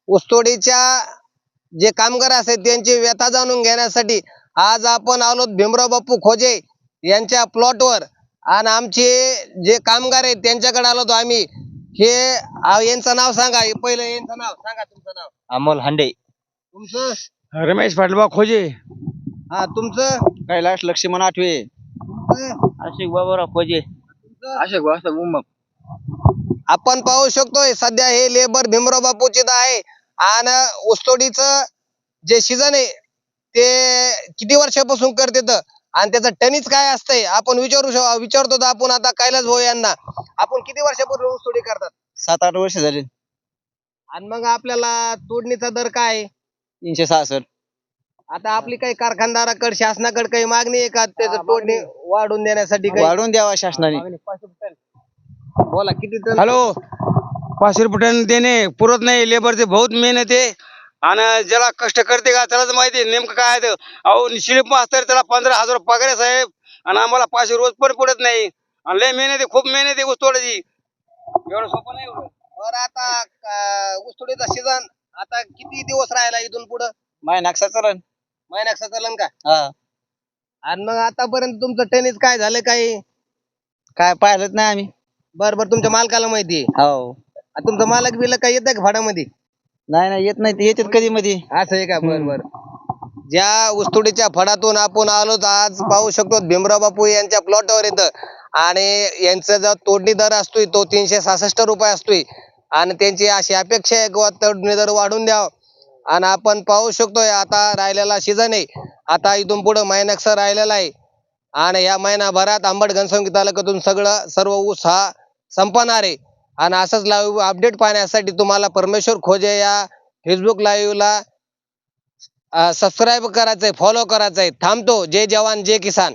ऊसतोडीच्या जे कामगार आहेत त्यांची व्यथा जाणून घेण्यासाठी आज आपण आलो भीमराव बापू खोजे यांच्या प्लॉटवर आणि आमचे जे कामगार आहेत त्यांच्याकडे आलो आम्ही. हे यांचं नाव सांगा, पहिलं यांचं नाव सांगा. तुमचं नाव? अमोल हांडे. तुमचं? रमेश पाटलबा खोजे. हा, तुमचं? कैलास लक्ष्मण आठवे. तुमचं? आशिक बाबूराव खोजे. आशिक बाबूराव उमप. आपण पाहू शकतोय सध्या हे लेबर भीमराव बापूचे आहे आणि ऊसतोडीचं जे सीझन आहे ते किती वर्षापासून करते आणि त्याचं टनीज काय असतंय आपण विचारतो आपण आता कैलास भाऊ यांना. आपण किती वर्षापासून ऊसतोडी करतात? 7-8 वर्ष झाले. आणि मग आपल्याला तोडणीचा दर काय आहे? 366. आता आपली काही कारखानदाराकडे शासनाकडे काही मागणी आहे का त्याचं तोडणी वाढून देण्यासाठी? काही वाढवून द्यावा शासनाने. बोला किती टन? हॅलो, 500 रुपये देणे पुरत नाही. लेबरचे बहुत मेहनत आहे आणि ज्याला कष्ट करते का त्यालाच माहिती आहे नेमकं काय आहे. अहो शिल्प मास्तर त्याला 15,000 पगार आहे साहेब आणि आम्हाला 500 रोज पण पडत नाही. आणि लय मेहनत आहे, खूप मेहनत आहे ऊस तोडायची. एवढं सोपं नाही. बरं, आता ऊसतोडीचा सीझन आता किती दिवस राहिला इथून पुढं? नागसा चलन. महिन्याचा चालन का? हा, आणि मग आतापर्यंत तुमचं टेनिस काय झालं काही? काय पाहिलंच नाही आम्ही. बरं, तुमच्या मालकाला माहिती आहे? हो. तुमचं मालक बिलक काय येत का भाड्यामध्ये? नाही येत नाही, येतात कधी मध्ये. असं आहे का? बर. ज्या ऊसतोडीच्या फडातून आपण आलो आज पाहू शकतो भीमराव बापू यांच्या प्लॉटवर येतं आणि यांचा जो तोडणी दर असतोय तो 366 रुपये असतोय आणि त्यांची अशी अपेक्षा आहे की तोडणी दर वाढून द्यावा. आणि आपण पाहू शकतोय आता राहिलेला सीझन आहे, आता इथून पुढे महिन्याक्ष राहिलेला आहे आणि या महिनाभरात आंबट घनसावंगी तालुक्यातून सर्व ऊस हा संपणार आहे. आणि असंच लाईव्ह अपडेट पाहण्यासाठी तुम्हाला परमेश्वर खोजे या फेसबुक लाईव्हला सबस्क्राईब करायचंय, फॉलो करायचंय. थांबतो. जय जवान जय किसान.